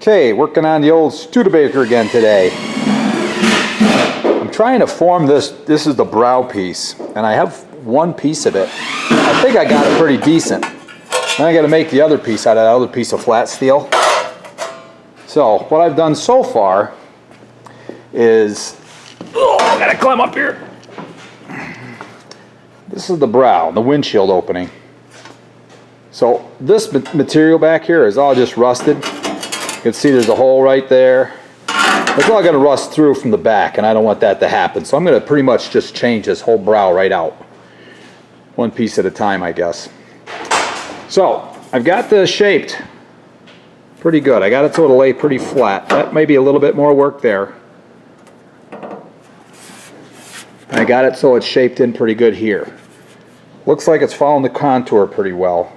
Okay, working on the old Studebaker again today. I'm trying to form this. This is the brow piece, and I have one piece of it. I think I got it pretty decent. Then I got to make the other piece out of that other piece of flat steel. So what I've done so far is, I gotta climb up here. This is the brow, the windshield opening. So this material back here is all just rusted. You can see there's a hole right there. It's all gonna rust through from the back, and I don't want that to happen. So I'm gonna pretty much just change this whole brow right out. One piece at a time, I guess. So I've got this shaped pretty good. I got it so it'll lay pretty flat. That may be a little bit more work there. I got it so it's shaped in pretty good here. Looks like it's following the contour pretty well.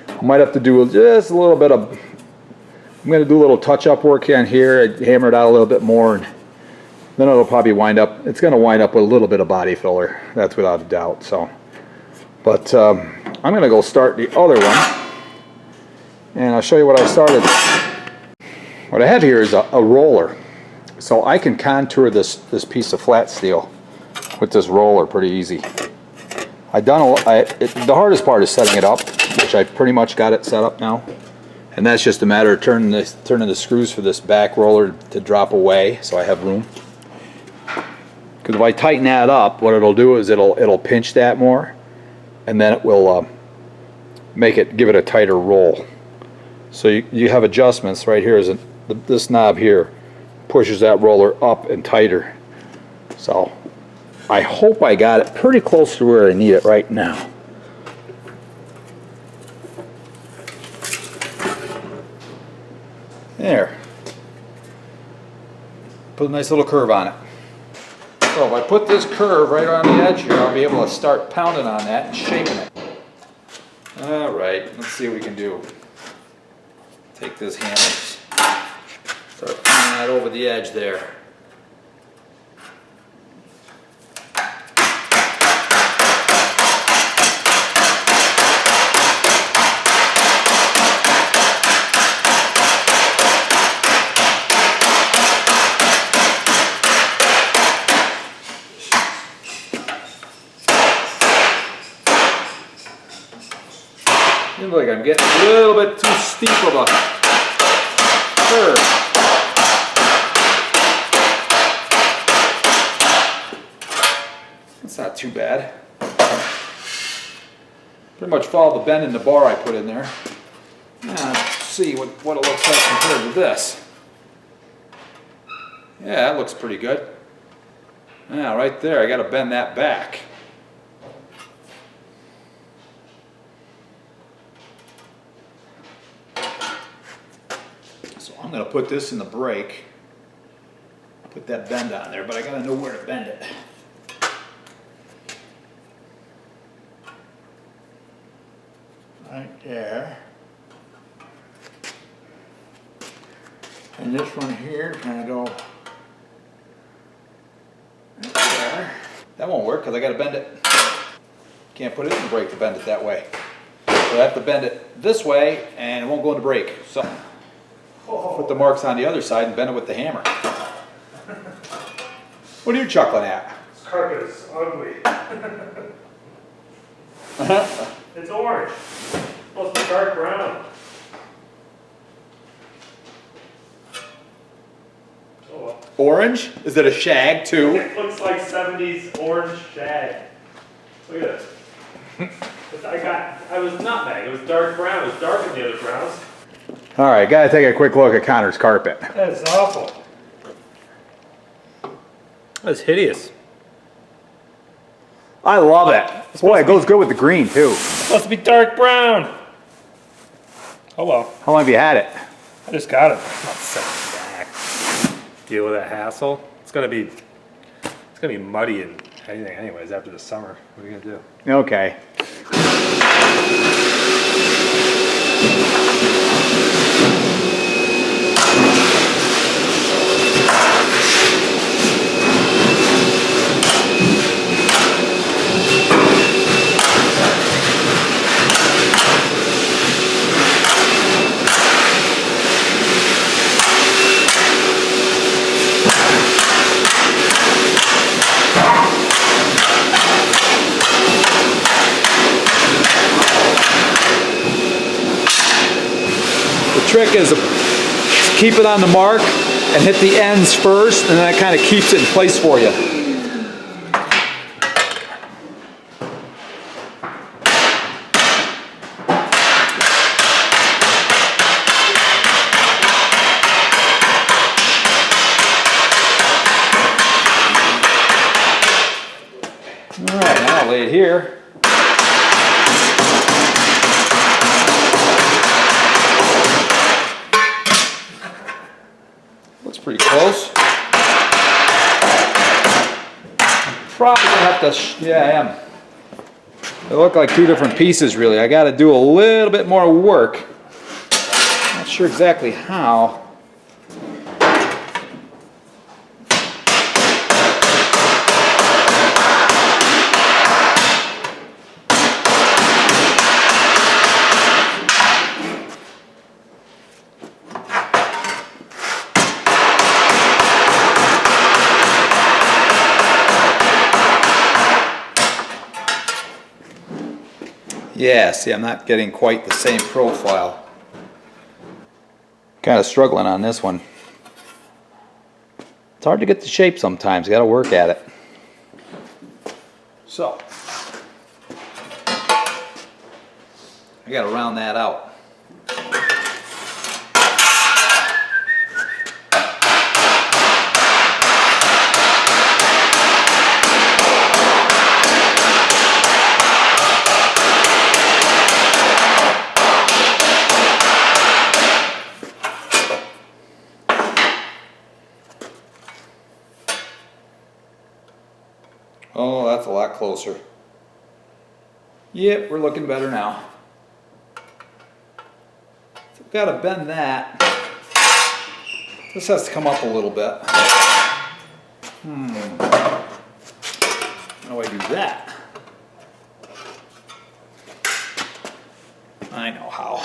I might have to do just a little bit of, I'm going to do a little touch-up work on here. I hammer it out a little bit more, and then it'll probably wind up, it's going to wind up with a little bit of body filler. That's without a doubt. So, but I'm going to go start the other one, and I'll show you what I started. What I have here is a roller. So I can contour this piece of flat steel with this roller pretty easy. The hardest part is setting it up, which I pretty much got it set up now. And that's just a matter of turning the screws for this back roller to drop away, so I have room. Because if I tighten that up, what it'll do is it'll pinch that more, and then it will give it a tighter roll. So you have adjustments right here. This knob here pushes that roller up and tighter. So I hope I got it pretty close to where I need it right now. There. Put a nice little curve on it. So if I put this curve right on the edge here, I'll be able to start pounding on that and shaping it. Alright, let's see what we can do. Take this hammer, start pounding that over the edge there. Seems like I'm getting a little bit too steep of a curve. That's not too bad. Pretty much follow the bend in the bar I put in there. Now let's see what it looks like compared to this. Yeah, that looks pretty good. Yeah, right there, I got to bend that back. So I'm going to put this in the brake, put that bend on there, but I got to know where to bend it. Right there. And this one here is going to go right there. That won't work because I got to bend it. Can't put it in the brake to bend it that way. So I have to bend it this way and it won't go in the brake. So put the marks on the other side and bend it with the hammer. What are you chuckling at? This carpet is ugly. It's orange. It's supposed to be dark brown. Oh well. Orange? Is it a shag too? It looks like 70s orange shag. Look at it. I was nutmeg. It was dark brown. It was darker than the other browns. All right, gotta take a quick look at Connor's carpet. That's awful. That's hideous. I love it. Boy, it goes good with the green too. It's supposed to be dark brown. Oh well. How long have you had it? I just got it. I'm not sending it back. Deal with that hassle. It's gonna be muddy and anything anyways after the summer. What are you gonna do? Okay. trick is to keep it on the mark and hit the ends first, and then that kind of keeps it in place for you. All right, now I'll lay it here. Looks pretty close. Probably gonna have to, yeah, I am. They look like two different pieces really. I gotta do a little bit more work. Not sure exactly how. Yeah, see, I'm not getting quite the same profile. Kind of struggling on this one. It's hard to get the shape sometimes, got to work at it. So, I got to round that out. Oh, that's a lot closer. Yep, we're looking better now. So we've got to bend that. This has to come up a little bit. How do I do that? I know how.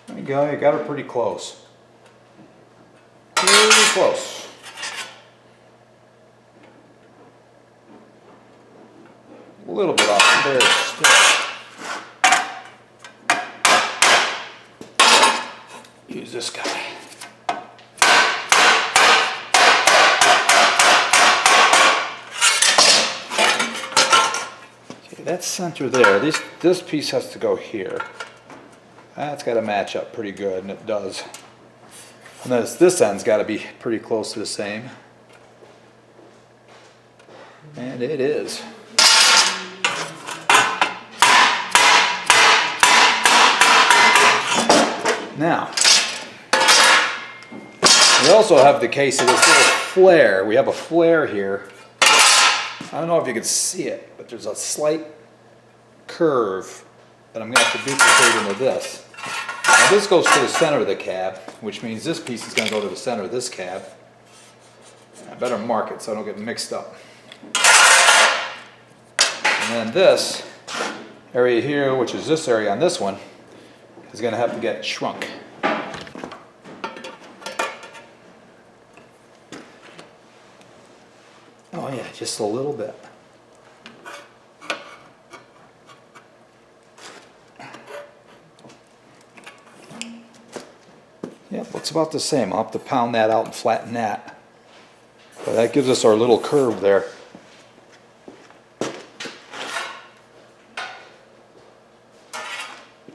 There you go, you got her pretty close. Pretty close. A little bit off there still. Use this guy. Okay, that's center there. This piece has to go here. That's got to match up pretty good, and it does. And this end's got to be pretty close to the same. And it is. Now, we also have the case of this little flare. We have a flare here. I don't know if you can see it, but there's a slight curve that I'm going to have to duplicate into this. Now this goes to the center of the cab, which means this piece is going to go to the center of this cab. I better mark it so I don't get mixed up. And then this area here, which is this area on this one, is going to have to get shrunk. Oh yeah, just a little bit. Yep, looks about the same. I'll have to pound that out and flatten that. But that gives us our little curve there.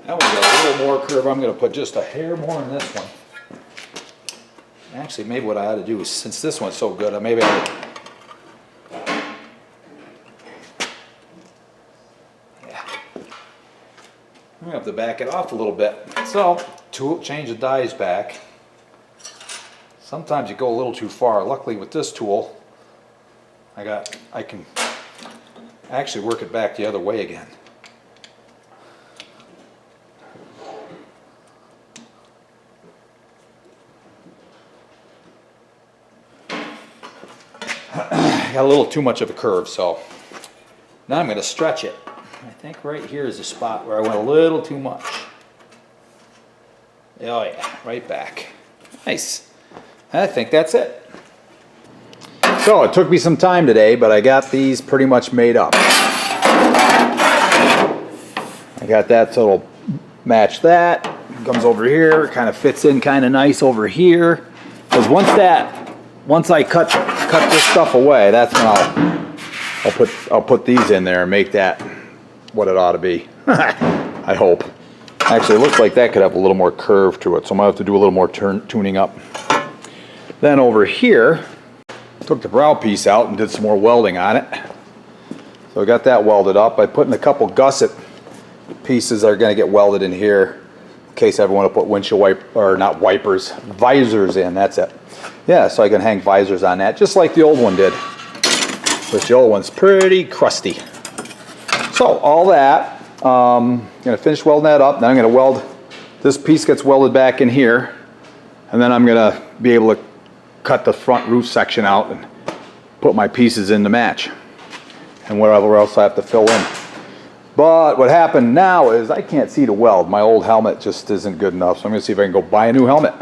Now we got a little more curve. I'm going to put just a hair more in this one. Actually, maybe what I ought to do is, since this one's so good, maybe I would... Yeah. I'm going to have to back it off a little bit. So, change the dies back. Sometimes you go a little too far. Luckily with this tool, I can actually work it back the other way again. Got a little too much of a curve, so now I'm going to stretch it. I think right here is the spot where I went a little too much. Oh yeah, right back. Nice. I think that's it. So it took me some time today, but I got these pretty much made up. I got that so it'll match that. Comes over here, kind of fits in kind of nice over here. Because once I cut this stuff away, that's when I'll put these in there and make that what it ought to be. I hope. Actually, it looks like that could have a little more curve to it, so I might have to do a little more tuning up. Then over here, took the brow piece out and did some more welding on it. So I got that welded up. I put in a couple gusset pieces that are going to get welded in here in case I ever want to put windshield visors in. That's it. Yeah, so I can hang visors on that, just like the old one did. But the old one's pretty crusty. So all that, I'm going to finish welding that up. Then I'm going to weld, this piece gets welded back in here. And then I'm going to be able to cut the front roof section out and put my pieces in to match. And whatever else I have to fill in. But what happened now is I can't see to weld. My old helmet just isn't good enough. So I'm going to see if I can go buy a new helmet.